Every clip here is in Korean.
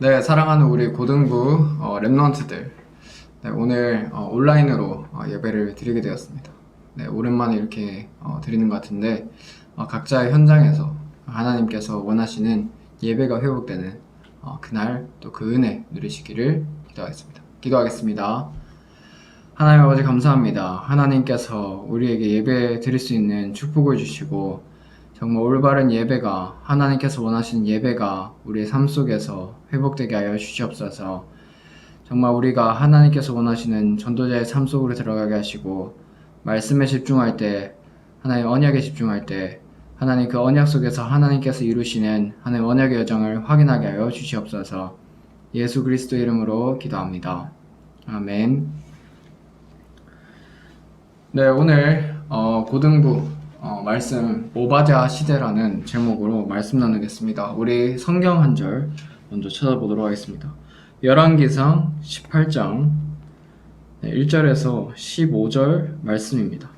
네, 사랑하는 우리 고등부 랩런트들, 네, 오늘 온라인으로 예배를 드리게 되었습니다. 네, 오랜만에 이렇게 드리는 것 같은데 각자의 현장에서 하나님께서 원하시는 예배가 회복되는 그날 또 그 은혜 누리시기를 기도하겠습니다. 하나님 아버지 감사합니다. 하나님께서 우리에게 예배 드릴 수 있는 축복을 주시고 정말 올바른 예배가, 하나님께서 원하시는 예배가 우리의 삶 속에서 회복되게 하여 주시옵소서. 정말 우리가 하나님께서 원하시는 전도자의 삶 속으로 들어가게 하시고 말씀에 집중할 때, 하나님 언약에 집중할 때 하나님 그 언약 속에서 하나님께서 이루시는 하나님 언약의 여정을 확인하게 하여 주시옵소서. 예수 그리스도의 이름으로 기도합니다. 아멘. 네, 오늘 고등부 말씀 오바댜 시대라는 제목으로 말씀 나누겠습니다. 우리 성경 한 절 먼저 찾아보도록 하겠습니다. 열왕기상 18장 1절에서 15절 말씀입니다.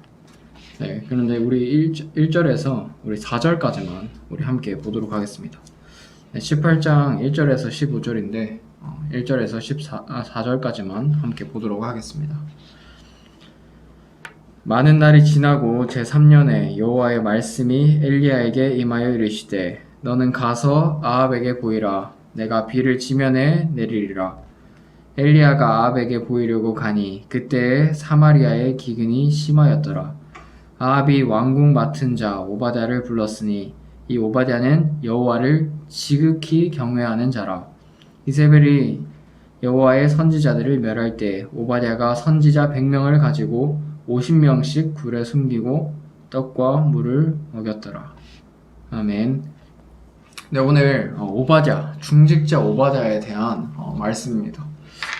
네, 그런데 우리 1절에서 우리 4절까지만 우리 함께 보도록 하겠습니다. 18장 1절에서 15절인데 1절에서 4절까지만 함께 보도록 하겠습니다. 많은 날이 지나고 제3년에 여호와의 말씀이 엘리야에게 임하여 이르시되 너는 가서 아합에게 보이라. 내가 비를 지면에 내리리라. 엘리야가 아합에게 보이려고 가니 그때에 사마리아의 기근이 심하였더라. 아합이 왕궁 맡은 자 오바댜를 불렀으니 이 오바댜는 여호와를 지극히 경외하는 자라. 이세벨이 여호와의 선지자들을 멸할 때 오바댜가 선지자 100명을 가지고 50명씩 굴에 숨기고 떡과 물을 먹였더라. 아멘. 네, 오늘 오바댜, 중직자 오바댜에 대한 말씀입니다.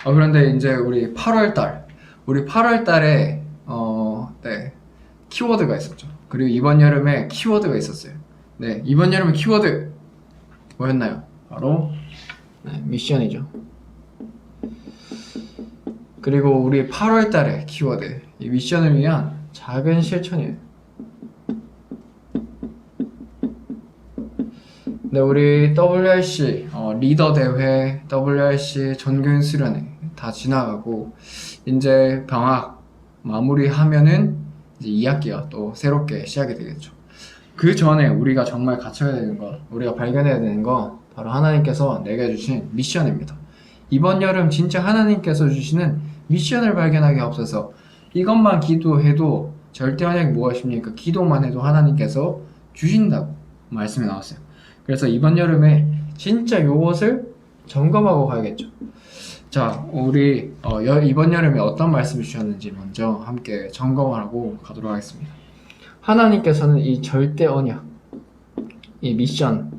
그런데 이제 우리 8월달에 네, 키워드가 있었죠. 그리고 이번 여름에 키워드가 있었어요. 네, 이번 여름에 키워드 뭐였나요? 바로 미션이죠. 그리고 우리 8월달에 키워드, 이 미션을 위한 작은 실천이에요. 네, 우리 WRC 리더 대회, WRC 전교인 수련회 다 지나가고 이제 방학 마무리하면은 이제 2학기가 또 새롭게 시작이 되겠죠. 그 전에 우리가 정말 갖춰야 되는 것, 우리가 발견해야 되는 건 바로 하나님께서 내게 주신 미션입니다. 이번 여름 진짜 하나님께서 주시는 미션을 발견하게 하옵소서. 이것만 기도해도 절대 언약이 무엇입니까? 기도만 해도 하나님께서 주신다고 말씀이 나왔어요. 그래서 이번 여름에 진짜 이것을 점검하고 가야겠죠. 자, 우리 이번 여름에 어떤 말씀을 주셨는지 먼저 함께 점검하고 가도록 하겠습니다. 하나님께서는 이 절대 언약, 이 미션,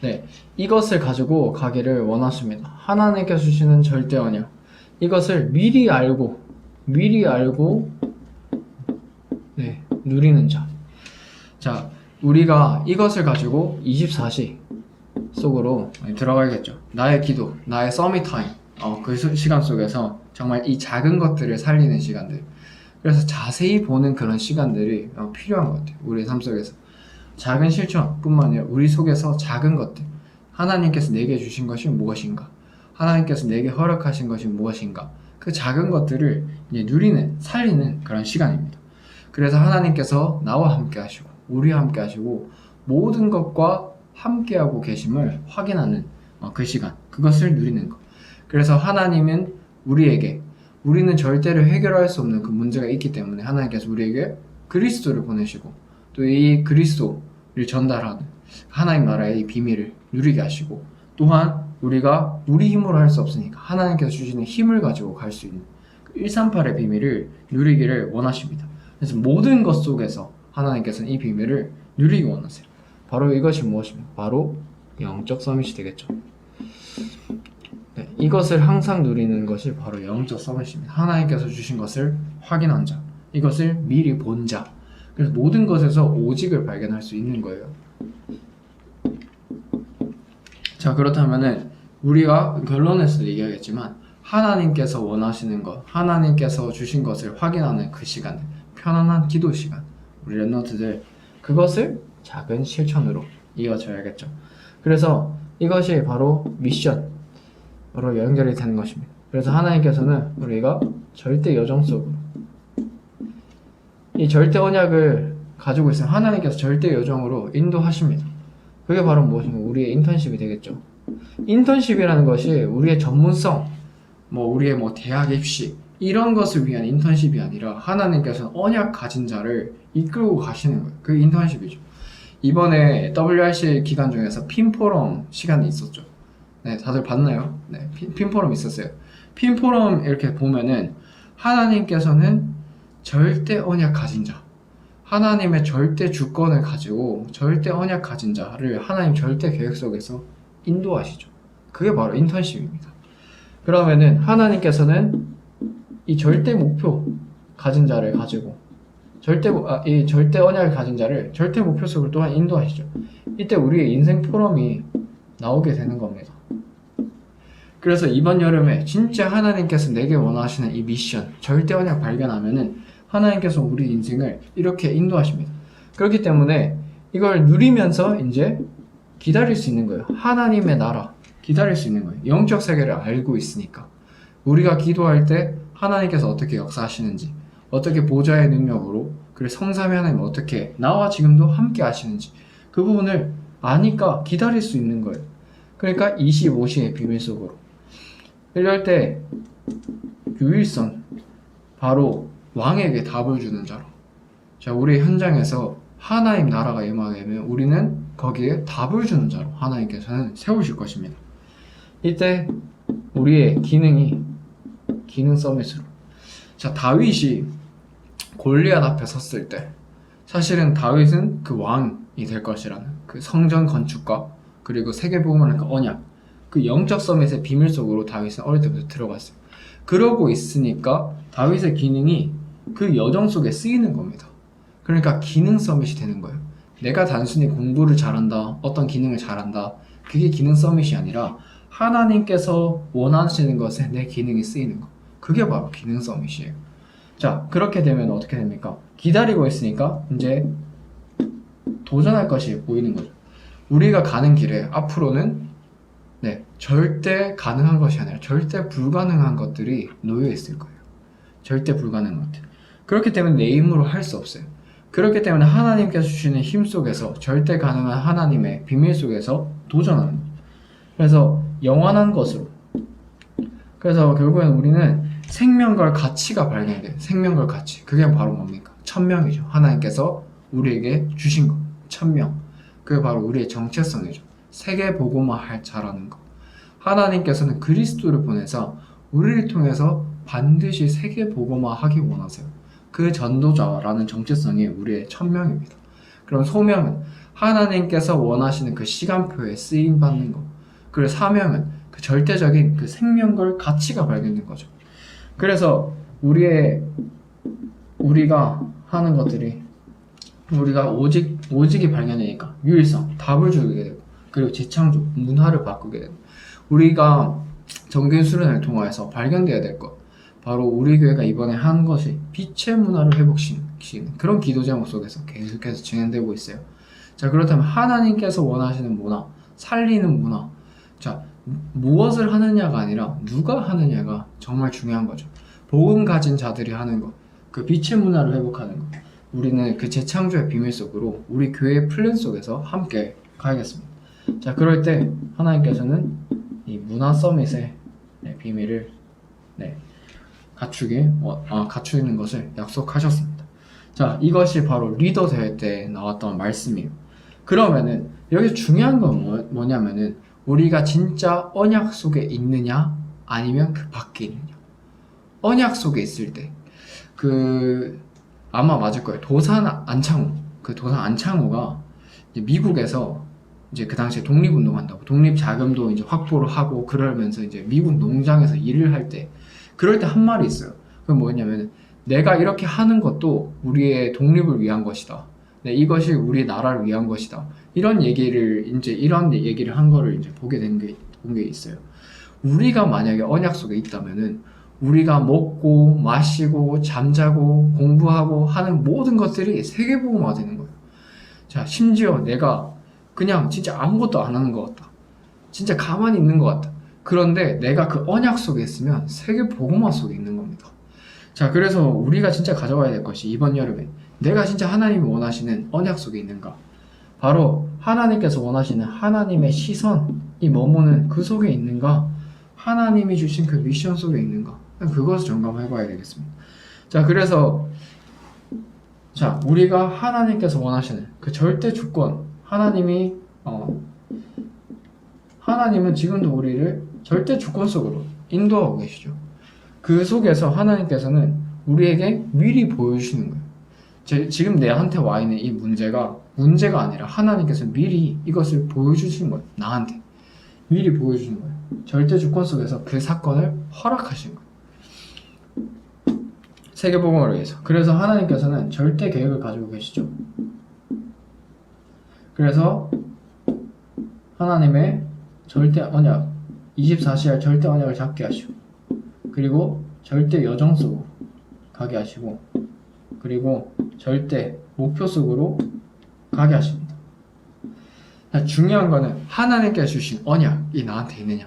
네, 이것을 가지고 가기를 원하십니다. 하나님께서 주시는 절대 언약, 이것을 미리 알고 네, 누리는 자. 자, 우리가 이것을 가지고 24시 속으로 들어가야겠죠. 나의 기도, 나의 서밋 타임, 그 시간 속에서 정말 이 작은 것들을 살리는 시간들. 그래서 자세히 보는 그런 시간들이 필요한 것 같아요. 우리의 삶 속에서. 작은 실천뿐만 아니라 우리 속에서 작은 것들. 하나님께서 내게 주신 것이 무엇인가? 하나님께서 내게 허락하신 것이 무엇인가? 그 작은 것들을 이제 누리는, 살리는 그런 시간입니다. 그래서 하나님께서 나와 함께 하시고, 우리와 함께 하시고, 모든 것과 함께하고 계심을 확인하는 그 시간, 그것을 누리는 것. 그래서 하나님은 우리는 절대로 해결할 수 없는 그 문제가 있기 때문에 하나님께서 우리에게 그리스도를 보내시고 또 이 그리스도를 전달하는 하나님 나라의 이 비밀을 누리게 하시고, 또한 우리가 우리 힘으로 할 수 없으니까 하나님께서 주시는 힘을 가지고 갈 수 있는 138의 비밀을 누리기를 원하십니다. 그래서 모든 것 속에서 하나님께서는 이 비밀을 누리기 원하세요. 바로 이것이 무엇입니까? 바로 영적 서밋이 되겠죠. 네, 이것을 항상 누리는 것이 바로 영적 서밋입니다. 하나님께서 주신 것을 확인한 자, 이것을 미리 본 자. 그래서 모든 것에서 오직을 발견할 수 있는 거예요. 자, 그렇다면은 우리가 결론에서도 얘기하겠지만 하나님께서 원하시는 것, 하나님께서 주신 것을 확인하는 그 시간, 편안한 기도 시간, 우리 랩런트들 그것을 작은 실천으로 이어져야겠죠. 그래서 이것이 바로 미션으로 연결이 되는 것입니다. 그래서 하나님께서는 우리가 절대 여정 속으로 이 절대 언약을 가지고 있으면 하나님께서 절대 여정으로 인도하십니다. 그게 바로 무엇인가? 우리의 인턴십이 되겠죠. 인턴십이라는 것이 우리의 전문성, 우리의 대학 입시 이런 것을 위한 인턴십이 아니라 하나님께서는 언약 가진 자를 이끌고 가시는 거예요. 그게 인턴십이죠. 이번에 WRC 기간 중에서 핀포럼 시간이 있었죠. 네, 다들 봤나요? 네, 핀포럼 있었어요. 핀포럼 이렇게 보면은 하나님께서는 절대 언약 가진 자, 하나님의 절대 주권을 가지고 절대 언약 가진 자를 하나님 절대 계획 속에서 인도하시죠. 그게 바로 인턴십입니다. 그러면은 하나님께서는 이 절대 목표 가진 자를 가지고 이 절대 언약을 가진 자를 절대 목표 속으로 또한 인도하시죠. 이때 우리의 인생 포럼이 나오게 되는 겁니다. 그래서 이번 여름에 진짜 하나님께서 내게 원하시는 이 미션, 절대 언약 발견하면은 하나님께서 우리 인생을 이렇게 인도하십니다. 그렇기 때문에 이걸 누리면서 이제 기다릴 수 있는 거예요. 하나님의 나라 기다릴 수 있는 거예요. 영적 세계를 알고 있으니까 우리가 기도할 때 하나님께서 어떻게 역사하시는지, 어떻게 보좌의 능력으로, 그리고 성삼위 하나님 어떻게 나와 지금도 함께 하시는지 그 부분을 아니까 기다릴 수 있는 거예요. 그러니까 25시의 비밀 속으로 이럴 때 유일성, 바로 왕에게 답을 주는 자로. 자, 우리 현장에서 하나님 나라가 임하게 되면 우리는 거기에 답을 주는 자로 하나님께서는 세우실 것입니다. 이때 우리의 기능 서밋으로. 자, 다윗이 골리앗 앞에 섰을 때 사실은 다윗은 그 왕이 될 것이라는 그 성전 건축과 그리고 세계복음을 하는 그 언약, 그 영적 서밋의 비밀 속으로 다윗은 어릴 때부터 들어갔어요. 그러고 있으니까 다윗의 기능이 그 여정 속에 쓰이는 겁니다. 그러니까 기능 서밋이 되는 거예요. 내가 단순히 공부를 잘한다, 어떤 기능을 잘한다, 그게 기능 서밋이 아니라 하나님께서 원하시는 것에 내 기능이 쓰이는 거, 그게 바로 기능 서밋이에요. 자, 그렇게 되면 어떻게 됩니까? 기다리고 있으니까 이제 도전할 것이 보이는 거죠. 우리가 가는 길에 앞으로는 절대 가능한 것이 아니라 절대 불가능한 것들이 놓여 있을 거예요. 절대 불가능한 것들. 그렇기 때문에 내 힘으로 할 수 없어요. 그렇기 때문에 하나님께서 주시는 힘 속에서 절대 가능한 하나님의 비밀 속에서 도전하는 거예요. 그래서 영원한 것으로. 그래서 결국엔 우리는 생명과 가치가 발견돼요. 생명과 가치. 그게 바로 뭡니까? 천명이죠. 하나님께서 우리에게 주신 것. 천명. 그게 바로 우리의 정체성이죠. 세계 복음화 할 자라는 것. 하나님께서는 그리스도를 보내서 우리를 통해서 반드시 세계 복음화 하기 원하세요. 그 전도자라는 정체성이 우리의 천명입니다. 그럼 소명은 하나님께서 원하시는 그 시간표에 쓰임 받는 것. 그리고 사명은 그 절대적인 그 생명과 가치가 발견된 거죠. 그래서 우리가 하는 것들이 우리가 오직이 발견되니까 유일성, 답을 주게 되고, 그리고 재창조, 문화를 바꾸게 되고, 우리가 정교회 수련을 통해서 발견되어야 될 것, 바로 우리 교회가 이번에 한 것이 빛의 문화를 회복시키는 그런 기도 제목 속에서 계속해서 진행되고 있어요. 자, 그렇다면 하나님께서 원하시는 문화, 살리는 문화, 자, 무엇을 하느냐가 아니라 누가 하느냐가 정말 중요한 거죠. 복음 가진 자들이 하는 것, 그 빛의 문화를 회복하는 것, 우리는 그 재창조의 비밀 속으로 우리 교회의 플랜 속에서 함께 가야겠습니다. 자, 그럴 때 하나님께서는 이 문화 서밋의 비밀을 갖추는 것을 약속하셨습니다. 자, 이것이 바로 리더 대회 때 나왔던 말씀이에요. 그러면은 여기 중요한 건 뭐냐면은 우리가 진짜 언약 속에 있느냐 아니면 그 밖에 있느냐. 언약 속에 있을 때 아마 맞을 거예요. 도산 안창호가 이제 미국에서 이제 그 당시에 독립운동한다고 독립 자금도 이제 확보를 하고 그러면서 이제 미국 농장에서 일을 할 때 그럴 때 한 말이 있어요. 그건 뭐냐면 내가 이렇게 하는 것도 우리의 독립을 위한 것이다. 이것이 우리 나라를 위한 것이다. 이런 얘기를 한 거를 이제 보게 된 게 있어요. 우리가 만약에 언약 속에 있다면은 우리가 먹고 마시고 잠자고 공부하고 하는 모든 것들이 세계복음화 되는 거예요. 자, 심지어 내가 그냥 진짜 아무것도 안 하는 것 같다. 진짜 가만히 있는 것 같다. 그런데 내가 그 언약 속에 있으면 세계복음화 속에 있는 겁니다. 자, 그래서 우리가 진짜 가져와야 될 것이 이번 여름에 내가 진짜 하나님이 원하시는 언약 속에 있는가? 바로 하나님께서 원하시는 하나님의 시선이 머무는 그 속에 있는가? 하나님이 주신 그 미션 속에 있는가? 그것을 점검해 봐야 되겠습니다. 자, 그래서 우리가 하나님께서 원하시는 그 절대 주권, 하나님은 지금도 우리를 절대 주권 속으로 인도하고 계시죠. 그 속에서 하나님께서는 우리에게 미리 보여주시는 거예요. 지금 내한테 와 있는 이 문제가 아니라 하나님께서 미리 이것을 보여주신 거예요. 나한테 미리 보여주신 거예요. 절대 주권 속에서 그 사건을 허락하신 거예요. 세계복음을 위해서. 그래서 하나님께서는 절대 계획을 가지고 계시죠. 그래서 하나님의 절대 언약, 24시간 절대 언약을 잡게 하시고, 그리고 절대 여정 속으로 가게 하시고, 그리고 절대 목표 속으로 가게 하십니다. 중요한 거는 하나님께서 주신 언약이 나한테 있느냐,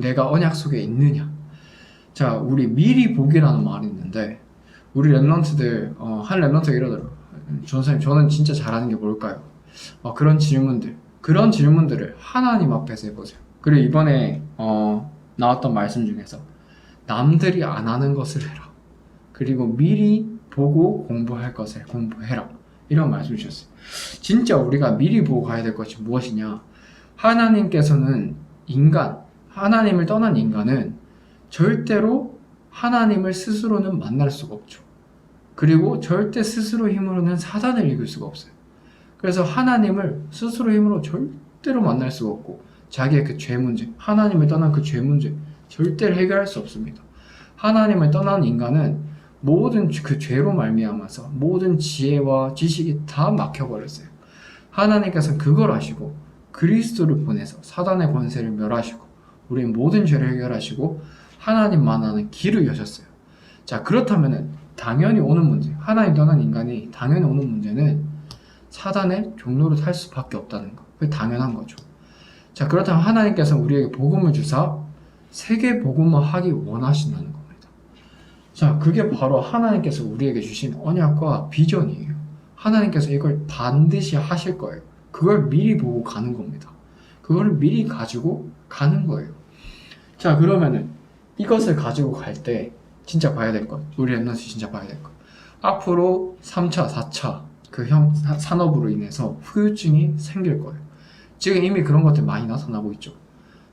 내가 언약 속에 있느냐. 자, 우리 미리 보기라는 말이 있는데 우리 랩런트들 한 랩런트가 이러더라고요. 전사님, 저는 진짜 잘하는 게 뭘까요? 그런 질문들을 하나님 앞에서 해보세요. 그리고 이번에 나왔던 말씀 중에서 남들이 안 하는 것을 해라. 그리고 미리 보고 공부할 것을 공부해라. 이런 말씀 주셨어요. 진짜 우리가 미리 보고 가야 될 것이 무엇이냐? 하나님께서는 하나님을 떠난 인간은 절대로 하나님을 스스로는 만날 수가 없죠. 그리고 절대 스스로 힘으로는 사단을 이길 수가 없어요. 그래서 하나님을 스스로 힘으로 절대로 만날 수가 없고, 자기의 그 죄 문제, 하나님을 떠난 그 죄 문제 절대로 해결할 수 없습니다. 하나님을 떠난 인간은 모든 그 죄로 말미암아서 모든 지혜와 지식이 다 막혀버렸어요. 하나님께서는 그걸 아시고 그리스도를 보내서 사단의 권세를 멸하시고 우리 모든 죄를 해결하시고 하나님만 하는 길을 여셨어요. 자, 그렇다면은 당연히 오는 문제, 하나님 떠난 인간이 당연히 오는 문제는 사단의 종로로 살 수밖에 없다는 거. 그게 당연한 거죠. 자, 그렇다면 하나님께서 우리에게 복음을 주사 세계 복음화 하기 원하신다는 겁니다. 자, 그게 바로 하나님께서 우리에게 주신 언약과 비전이에요. 하나님께서 이걸 반드시 하실 거예요. 그걸 미리 보고 가는 겁니다. 그걸 미리 가지고 가는 거예요. 자, 그러면은 이것을 가지고 갈 때 진짜 봐야 될 것, 우리 랩런트 진짜 봐야 될 것, 앞으로 3차, 4차 그 산업으로 인해서 후유증이 생길 거예요. 지금 이미 그런 것들 많이 나타나고 있죠.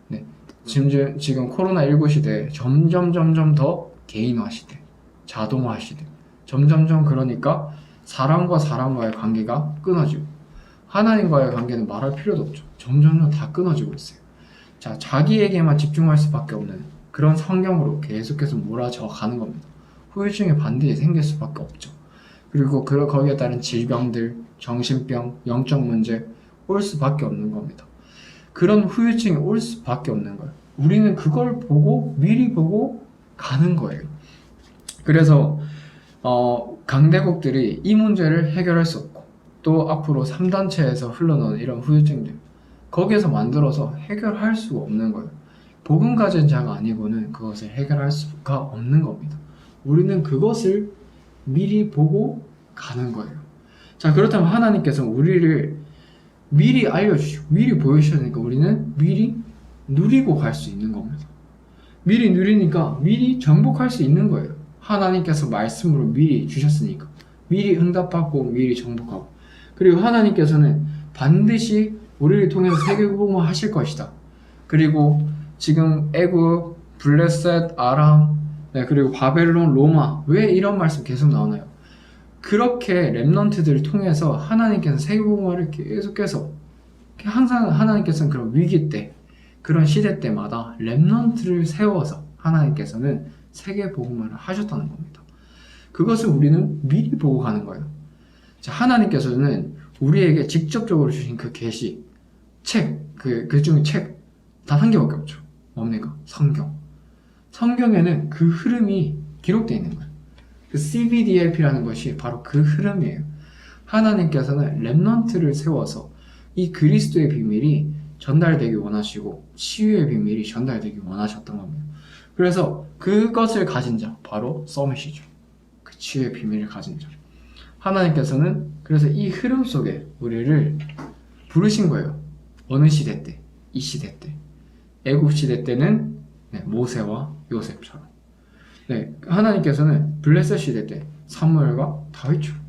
네, 지금 코로나19 시대에 점점 더 개인화 시대, 자동화 시대, 점점 그러니까 사람과 사람과의 관계가 끊어지고 하나님과의 관계는 말할 필요도 없죠. 점점 다 끊어지고 있어요. 자, 자기에게만 집중할 수밖에 없는 그런 환경으로 계속해서 몰아져 가는 겁니다. 후유증이 반드시 생길 수밖에 없죠. 그리고 거기에 따른 질병들, 정신병, 영적 문제 올 수밖에 없는 겁니다. 그런 후유증이 올 수밖에 없는 거예요. 우리는 그걸 보고 미리 보고 가는 거예요. 그래서 강대국들이 이 문제를 해결할 수 없고 또 앞으로 3단체에서 흘러나오는 이런 후유증들 거기에서 만들어서 해결할 수가 없는 거예요. 복음 가진 자가 아니고는 그것을 해결할 수가 없는 겁니다. 우리는 그것을 미리 보고 가는 거예요. 자, 그렇다면 하나님께서 우리를 미리 알려주시고 미리 보여주시니까 우리는 미리 누리고 갈 수 있는 겁니다. 미리 누리니까 미리 정복할 수 있는 거예요. 하나님께서 말씀으로 미리 주셨으니까 미리 응답받고 미리 정복하고, 그리고 하나님께서는 반드시 우리를 통해서 세계복음을 하실 것이다. 그리고 지금 애굽, 블레셋, 아람, 그리고 바벨론, 로마, 왜 이런 말씀 계속 나오나요? 그렇게 렘넌트들을 통해서 하나님께서 세계복음화를 계속해서 항상 하나님께서는 그런 위기 때, 그런 시대 때마다 렘넌트를 세워서 하나님께서는 세계복음화를 하셨다는 겁니다. 그것을 우리는 미리 보고 가는 거예요. 자, 하나님께서는 우리에게 직접적으로 주신 그 계시, 책, 그 중에 책 단 한 개밖에 없죠. 뭡니까? 성경. 성경에는 그 흐름이 기록되어 있는 거예요. 그 CBDLP라는 것이 바로 그 흐름이에요. 하나님께서는 렘넌트를 세워서 이 그리스도의 비밀이 전달되기 원하시고 치유의 비밀이 전달되기 원하셨던 겁니다. 그래서 그것을 가진 자, 바로 서밋이죠. 그 치유의 비밀을 가진 자. 하나님께서는 그래서 이 흐름 속에 우리를 부르신 거예요. 어느 시대 때? 이 시대 때. 애굽 시대 때는 모세와 요셉처럼. 하나님께서는 블레셋 시대 때 사무엘과 다윗처럼.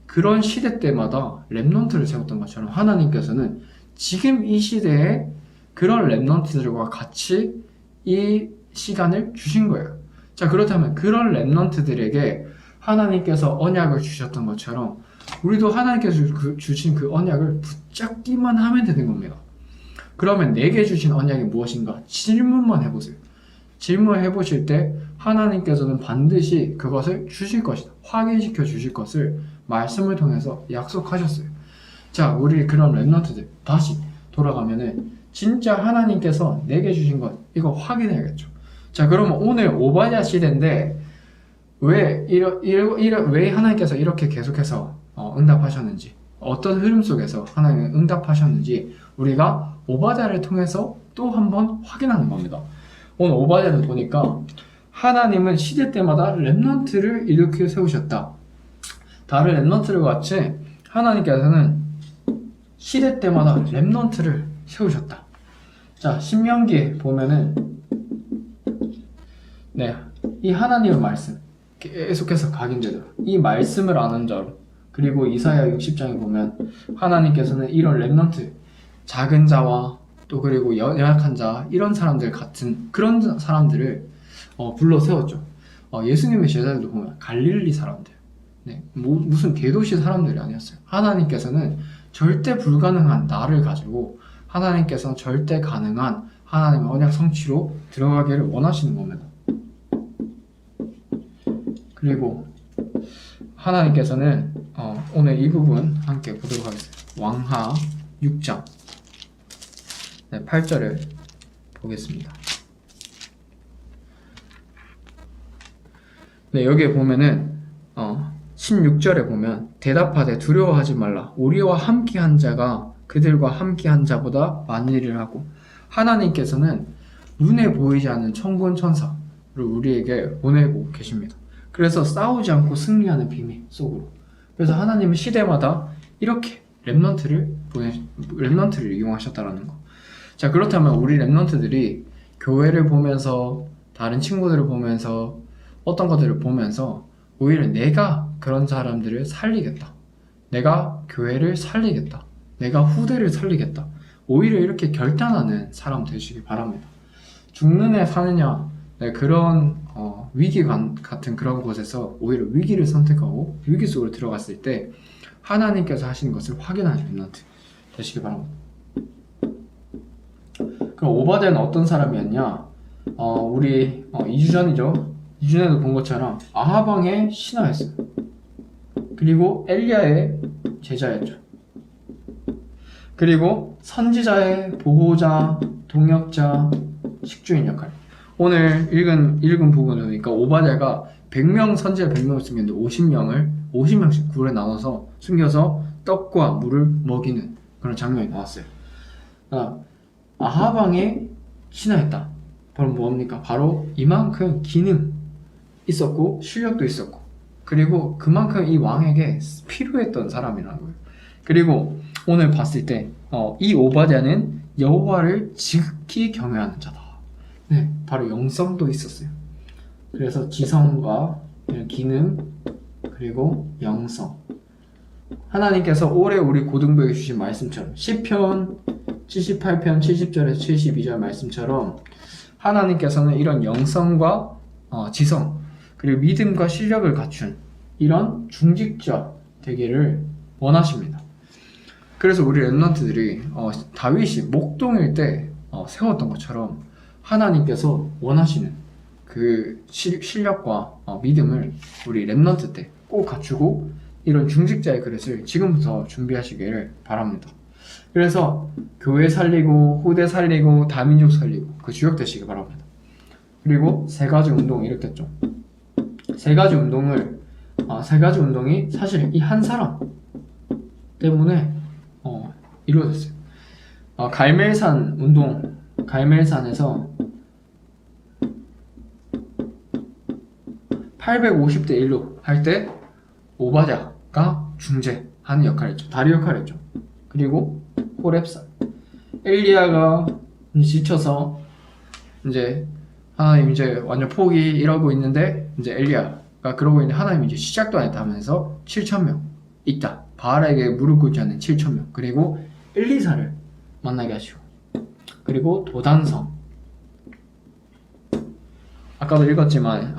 그런 시대 때마다 렘넌트를 세웠던 것처럼 하나님께서는 지금 이 시대에 그런 렘넌트들과 같이 이 시간을 주신 거예요. 자, 그렇다면 그런 렘넌트들에게 하나님께서 언약을 주셨던 것처럼 우리도 하나님께서 주신 그 언약을 붙잡기만 하면 되는 겁니다. 그러면 내게 주신 언약이 무엇인가? 질문만 해보세요. 질문해 보실 때 하나님께서는 반드시 그것을 주실 것이다. 확인시켜 주실 것을 말씀을 통해서 약속하셨어요. 자, 우리 그런 렘넌트들 다시 돌아가면은 진짜 하나님께서 내게 주신 것 이거 확인해야겠죠. 자, 그러면 오늘 오바댜 시대인데 왜 하나님께서 이렇게 계속해서 응답하셨는지, 어떤 흐름 속에서 하나님은 응답하셨는지 우리가 오바댜를 통해서 또 한번 확인하는 겁니다. 오늘 오바댜를 보니까 하나님은 시대 때마다 렘넌트를 일으켜 세우셨다. 다른 렘넌트를 같이 하나님께서는 시대 때마다 렘넌트를 세우셨다. 자, 신명기에 보면은 이 하나님의 말씀 계속해서 각인되도록 이 말씀을 아는 자로, 그리고 이사야 60장에 보면 하나님께서는 이런 렘넌트, 작은 자와 또 그리고 연약한 자, 이런 사람들 같은 그런 사람들을 불러 세웠죠. 예수님의 제자들도 보면 갈릴리 사람들, 무슨 대도시 사람들이 아니었어요. 하나님께서는 절대 불가능한 나를 가지고 하나님께서는 절대 가능한 하나님의 언약 성취로 들어가기를 원하시는 겁니다. 그리고 하나님께서는 오늘 이 부분 함께 보도록 하겠습니다. 왕하 6장 8절을 보겠습니다. 여기에 보면은 16절에 보면 대답하되 두려워하지 말라. 우리와 함께한 자가 그들과 함께한 자보다 많은 일을 하고, 하나님께서는 눈에 보이지 않는 천군 천사를 우리에게 보내고 계십니다. 그래서 싸우지 않고 승리하는 비밀 속으로. 그래서 하나님은 시대마다 이렇게 렘넌트를 이용하셨다라는 거. 자, 그렇다면 우리 렘넌트들이 교회를 보면서, 다른 친구들을 보면서, 어떤 것들을 보면서 오히려 내가 그런 사람들을 살리겠다, 내가 교회를 살리겠다, 내가 후대를 살리겠다, 오히려 이렇게 결단하는 사람 되시기 바랍니다. 죽는 애 사느냐, 그런 위기 같은 그런 곳에서 오히려 위기를 선택하고 위기 속으로 들어갔을 때 하나님께서 하시는 것을 확인하는 렘넌트 되시기 바랍니다. 그럼 오바댜는 어떤 사람이었냐? 우리 2주 전이죠. 2주 전에도 본 것처럼 아하방의 신하였어요. 그 그리고 엘리야의 제자였죠. 그리고 선지자의 보호자, 동역자, 식주인 역할. 오늘 읽은 부분은 그러니까 오바댜가 100명 선지자 100명을 숨겼는데 50명씩 굴에 나눠서 숨겨서 떡과 물을 먹이는 그런 장면이 나왔어요. 아하방에 신하였다. 바로 뭡니까? 바로 이만큼 기능 있었고 실력도 있었고 그리고 그만큼 이 왕에게 필요했던 사람이라는 거예요. 그리고 오늘 봤을 때 이 오바댜는 여호와를 지극히 경외하는 자다. 네, 바로 영성도 있었어요. 그래서 지성과 기능 그리고 영성. 하나님께서 올해 우리 고등부에게 주신 말씀처럼 시편 78편 70절에서 72절 말씀처럼 하나님께서는 이런 영성과 지성 그리고 믿음과 실력을 갖춘 이런 중직자 되기를 원하십니다. 그래서 우리 렘넌트들이 다윗이 목동일 때 세웠던 것처럼 하나님께서 원하시는 그 실력과 믿음을 우리 렘넌트 때 꼭 갖추고 이런 중직자의 그릇을 지금부터 준비하시기를 바랍니다. 그래서 교회 살리고 후대 살리고 다민족 살리고 그 주역 되시기 바랍니다. 그리고 세 가지 운동 이렇게 했죠. 세 가지 운동이 사실 이 한 사람 때문에 이루어졌어요. 갈멜산 운동, 갈멜산에서 850대 1로 할 때 오바댜가 중재하는 역할을 했죠. 다리 역할을 했죠. 그리고 호렙산 엘리야가 지쳐서 이제 하나님 이제 완전 포기 이러고 있는데 이제 엘리야가 그러고 있는데 하나님 이제 시작도 안 했다 하면서 7,000명 있다. 바알에게 무릎 꿇지 않는 7,000명 그리고 엘리사를 만나게 하시고 그리고 도단성 아까도 읽었지만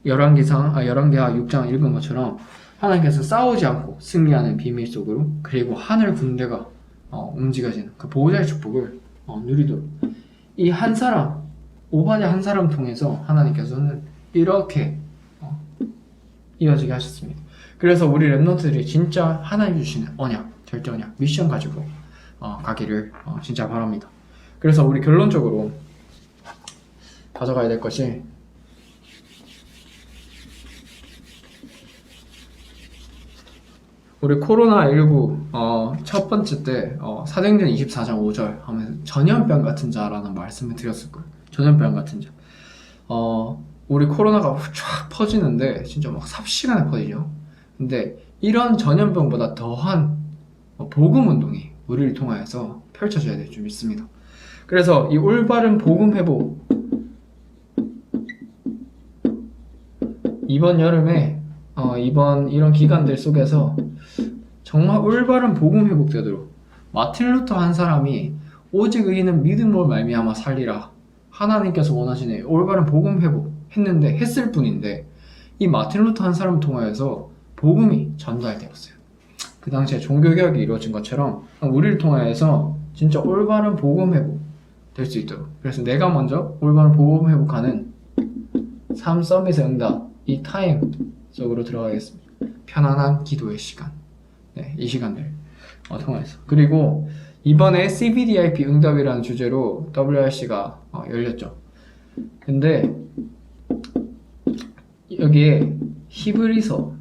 열왕기하 6장 읽은 것처럼 하나님께서 싸우지 않고 승리하는 비밀 속으로 그리고 하늘 군대가 움직여지는 그 보호자의 축복을 누리도록 이 한 사람 오바댜 한 사람 통해서 하나님께서는 이렇게 이어지게 하셨습니다. 그래서 우리 렘넌트들이 진짜 하나님 주시는 언약, 절대 언약, 미션 가지고 가기를 진짜 바랍니다. 그래서 우리 결론적으로 가져가야 될 것이 우리 코로나19 첫 번째 때 사도행전 24장 5절 하면서 전염병 같은 자라는 말씀을 드렸을 거예요. 전염병 같은 자. 우리 코로나가 쫙 퍼지는데 진짜 막 삽시간에 퍼지죠. 근데 이런 전염병보다 더한 복음 운동이 우리를 통하여서 펼쳐져야 될 줄 믿습니다. 그래서 이 올바른 복음 회복 이번 여름에 이번 이런 기간들 속에서 정말 올바른 복음 회복되도록 마틴 루터 한 사람이 오직 의인은 믿음으로 말미암아 살리라 하나님께서 원하시는 올바른 복음 회복 했는데 했을 뿐인데 이 마틴 루터 한 사람을 통하여서 복음이 전달되었어요. 그 당시에 종교개혁이 이루어진 것처럼 우리를 통하여서 진짜 올바른 복음 회복 될 수 있도록 그래서 내가 먼저 올바른 복음 회복하는 삶 서밋의 응답 이 타임 속으로 들어가겠습니다. 편안한 기도의 시간 네, 이 시간을 통해서 그리고 이번에 CBDIP 응답이라는 주제로 WRC가 열렸죠. 근데 여기에 히브리서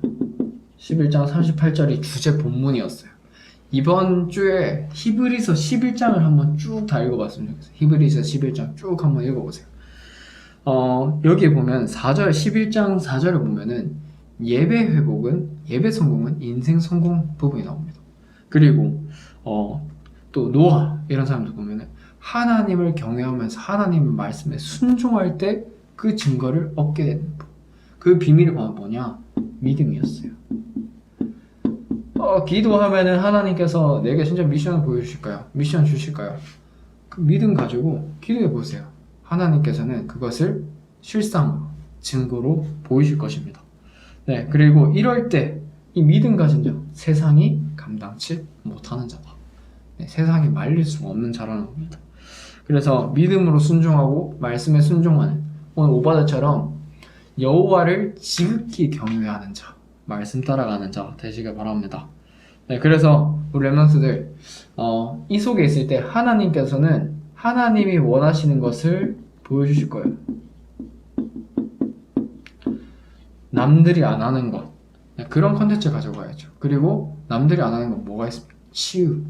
11장 38절이 주제 본문이었어요. 이번 주에 히브리서 11장을 한번 쭉 다 읽어봤으면 좋겠어요. 히브리서 11장 쭉 한번 읽어보세요. 여기에 보면 4절 11장 4절을 보면은 예배 회복은 예배 성공은 인생 성공 부분이 나옵니다. 그리고 또 노아 이런 사람들 보면은 하나님을 경외하면서 하나님의 말씀에 순종할 때 그 증거를 얻게 되는 그 비밀이 뭐냐? 믿음이었어요. 기도하면은 하나님께서 내게 진짜 미션을 보여주실까요? 미션 주실까요? 그 믿음 가지고 기도해 보세요. 하나님께서는 그것을 실상으로 증거로 보이실 것입니다. 네, 그리고 이럴 때 이 믿음 가진 자 세상이 감당치 못하는 자다. 네, 세상이 말릴 수 없는 자라는 겁니다. 그래서 믿음으로 순종하고 말씀에 순종하는 오늘 오바댜처럼 여호와를 지극히 경외하는 자 말씀 따라가는 자 되시길 바랍니다. 네, 그래서 우리 랩런트들 이 속에 있을 때 하나님께서는 하나님이 원하시는 것을 보여주실 거예요. 남들이 안 하는 것, 네, 그런 컨텐츠 가져가야죠. 그리고 남들이 안 하는 건 뭐가 있습니까? 치유.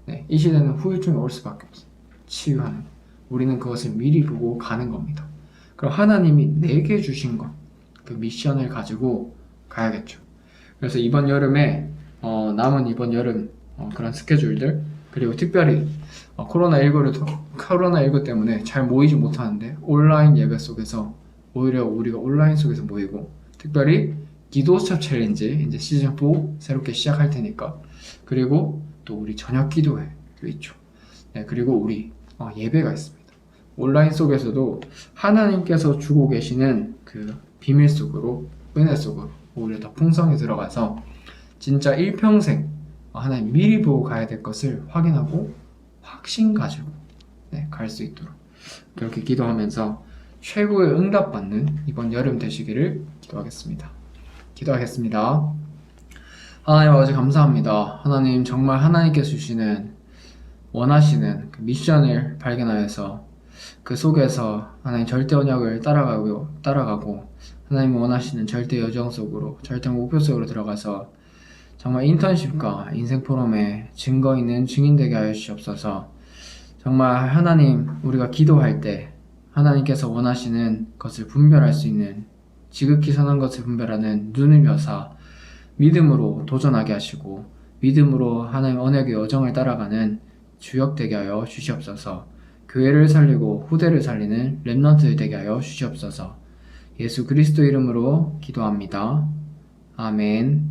네, 이 시대는 후유증이 올 수밖에 없어요. 치유하는 것. 우리는 그것을 미리 보고 가는 겁니다. 그럼 하나님이 내게 주신 것, 그 미션을 가지고 가야겠죠. 그래서 이번 여름에 남은 이번 여름 그런 스케줄들, 그리고 특별히 코로나19 때문에 잘 모이지 못하는데 온라인 예배 속에서 오히려 우리가 온라인 속에서 모이고, 특별히 기도수첩 챌린지 이제 시즌 4 새롭게 시작할 테니까, 그리고 또 우리 저녁 기도회도 있죠. 네, 그리고 우리 예배가 있습니다. 온라인 속에서도 하나님께서 주고 계시는 그 비밀 속으로, 은혜 속으로 오히려 더 풍성히 들어가서 진짜 일평생 하나님 미리 보고 가야 될 것을 확인하고 확신 가지고 갈 수 있도록 그렇게 기도하면서 최고의 응답받는 이번 여름 되시기를 기도하겠습니다. 기도하겠습니다. 하나님 아버지 감사합니다. 하나님 정말 하나님께서 주시는 원하시는 그 미션을 발견하여서 그 속에서 하나님 절대 언약을 따라가고 하나님 원하시는 절대 여정 속으로, 절대 목표 속으로 들어가서 정말 인턴십과 인생 포럼에 증거 있는 증인 되게 하여 주시옵소서. 정말 하나님, 우리가 기도할 때 하나님께서 원하시는 것을 분별할 수 있는, 지극히 선한 것을 분별하는 눈을 여사 믿음으로 도전하게 하시고 믿음으로 하나님 언약의 여정을 따라가는 주역 되게 하여 주시옵소서. 교회를 살리고 후대를 살리는 랩넌트 되게 하여 주시옵소서. 예수 그리스도 이름으로 기도합니다. 아멘.